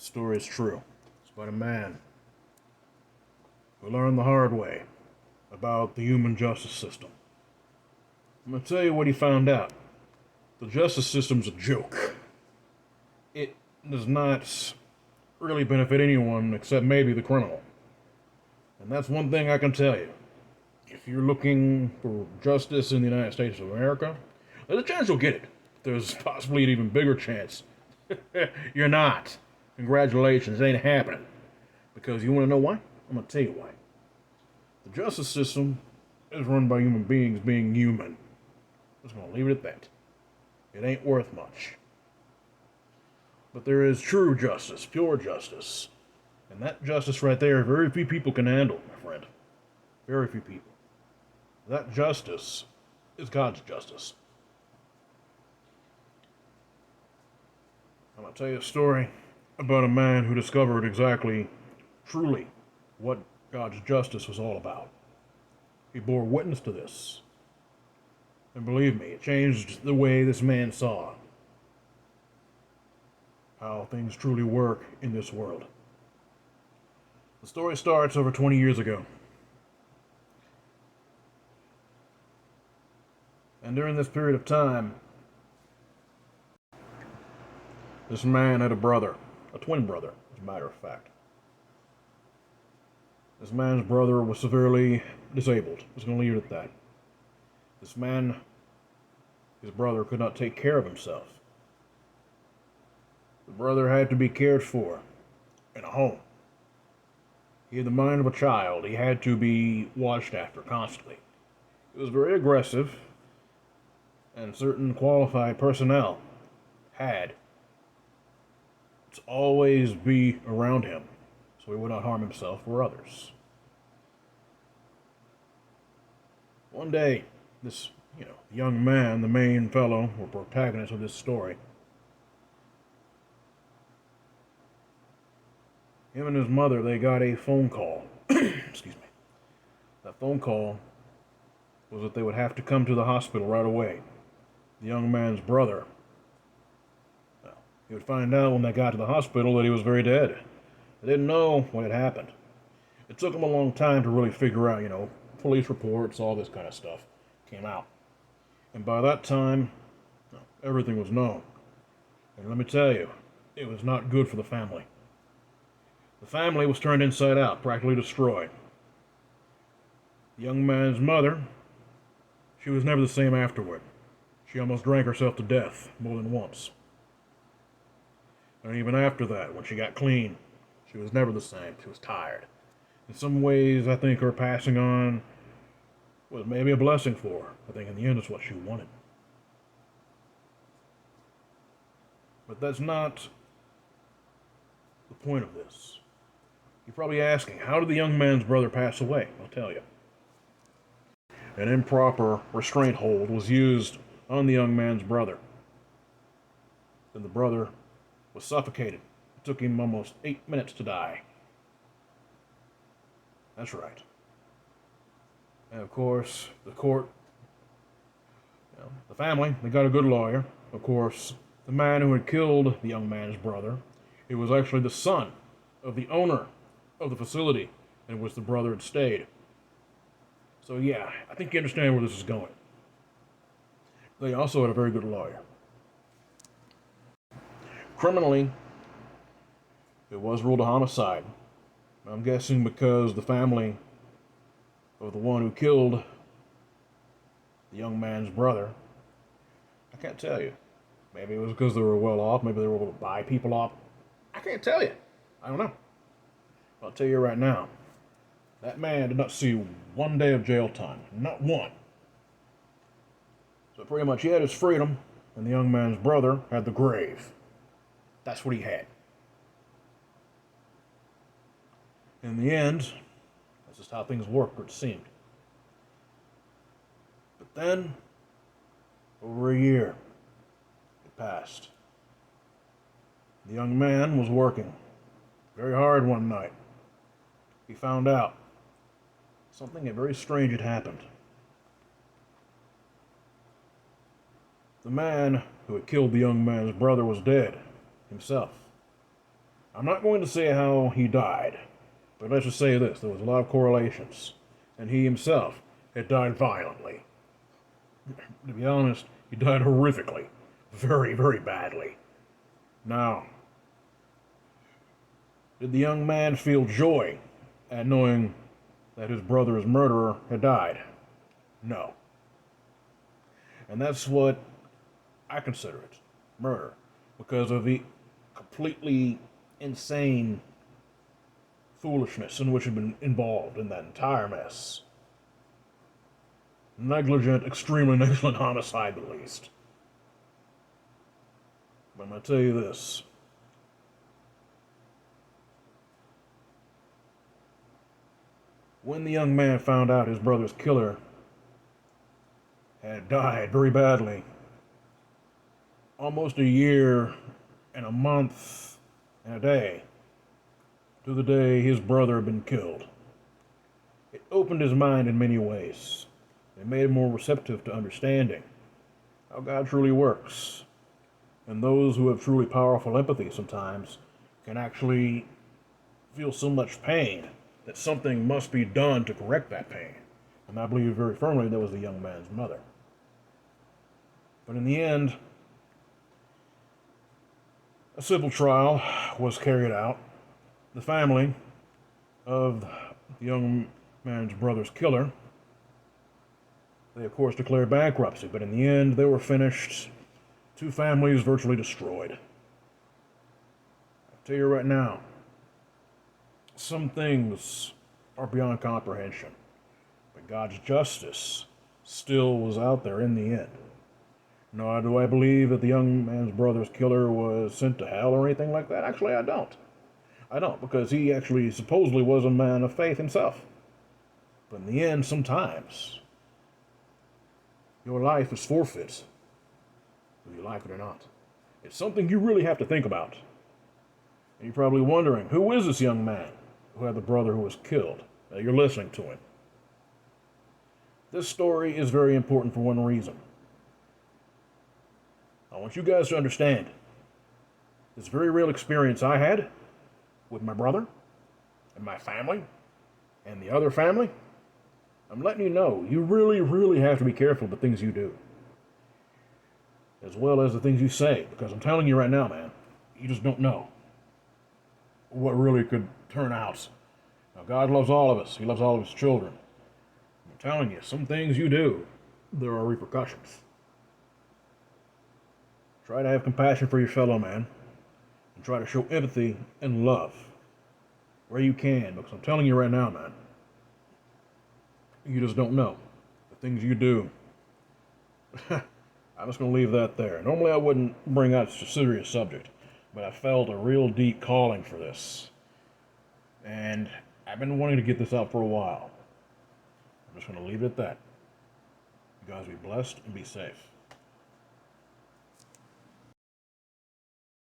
The story is true. It's about a man who learned the hard way about the human justice system. I'm going to tell you what he found out. The justice system's a joke. It does not really benefit anyone except maybe the criminal. And that's one thing I can tell you. If you're looking for justice in the United States of America, there's a chance you'll get it. There's possibly an even bigger chance you're not. Congratulations, it ain't happening. Because you want to know why? I'm going to tell you why. The justice system is run by human beings being human. I'm just going to leave it at that. It ain't worth much. But there is true justice, pure justice. And that justice right there, very few people can handle, my friend. Very few people. That justice is God's justice. I'm going to tell you a story about a man who discovered exactly, truly, what God's justice was all about. He bore witness to this. And believe me, it changed the way this man saw how things truly work in this world. The story starts over 20 years ago. And during this period of time, this man had a brother, a twin brother, as a matter of fact. This man's brother was severely disabled. I was going to leave it at that. This man, his brother, could not take care of himself. The brother had to be cared for in a home. He had the mind of a child. He had to be watched after constantly. He was very aggressive, and certain qualified personnel had to always be around him so he would not harm himself or others. One day, this, young man, the main fellow or protagonist of this story, him and his mother, they got a phone call. Excuse me. That phone call was that they would have to come to the hospital right away. The young man's brother, well, he would find out when they got to the hospital that he was very dead. They didn't know what had happened. It took them a long time to really figure out, police reports, all this kind of stuff came out. And by that time, everything was known. And let me tell you, it was not good for the family. The family was turned inside out, practically destroyed. The young man's mother, she was never the same afterward. She almost drank herself to death more than once. And even after that, when she got clean, she was never the same. She was tired. In some ways, I think her passing on was maybe a blessing for her. I think in the end it's what she wanted. But that's not the point of this. You're probably asking, how did the young man's brother pass away? I'll tell you. An improper restraint hold was used on the young man's brother. Then the brother was suffocated. It took him almost 8 minutes to die. That's right. And of course, the court, the family, they got a good lawyer. Of course, the man who had killed the young man's brother, it was actually the son of the owner of the facility in which the brother had stayed. So yeah, I think you understand where this is going. They also had a very good lawyer. Criminally, it was ruled a homicide. I'm guessing because the family of the one who killed the young man's brother, I can't tell you. Maybe it was because they were well off. Maybe they were able to buy people off. I can't tell you. I don't know. I'll tell you right now. That man did not see 1 day of jail time. Not one. So pretty much he had his freedom, and the young man's brother had the grave. That's what he had. In the end, that's just how things worked, or it seemed. But then, over a year, it passed. The young man was working very hard one night. He found out something very strange had happened. The man who had killed the young man's brother was dead himself. I'm not going to say how he died, but let's just say this: there was a lot of correlations, and he himself had died violently. To be honest, he died horrifically, very, very badly. Now, did the young man feel joy at knowing that his brother's murderer had died? No. And that's what I consider it, murder, because of the completely insane foolishness in which had been involved in that entire mess. Negligent, extremely negligent homicide, at least. But I'm going to tell you this. When the young man found out his brother's killer had died very badly, almost a year and a month and a day to the day his brother had been killed, it opened his mind in many ways. It made him more receptive to understanding how God truly works. And those who have truly powerful empathy sometimes can actually feel so much pain that something must be done to correct that pain. And I believe very firmly that was the young man's mother. But in the end, a civil trial was carried out. The family of the young man's brother's killer, they of course declared bankruptcy, but in the end they were finished. Two families virtually destroyed. I'll tell you right now, some things are beyond comprehension, but God's justice still was out there in the end. Nor do I believe that the young man's brother's killer was sent to hell or anything like that. Actually, I don't. Because he actually supposedly was a man of faith himself. But in the end, sometimes, your life is forfeit, whether you like it or not. It's something you really have to think about. And you're probably wondering, who is this young man who had the brother who was killed? Now you're listening to him. This story is very important for one reason. I want you guys to understand this very real experience I had with my brother and my family and the other family. I'm letting you know, you really, really have to be careful of the things you do, as well as the things you say, because I'm telling you right now, man, you just don't know what really could turn out. Now, God loves all of us. He loves all of his children. I'm telling you, some things you do, there are repercussions. Try to have compassion for your fellow man, and try to show empathy and love where you can, because I'm telling you right now, man, you just don't know the things you do. I'm just going to leave that there. Normally I wouldn't bring out such a serious subject, but I felt a real deep calling for this. And I've been wanting to get this out for a while. I'm just going to leave it at that. You guys be blessed and be safe.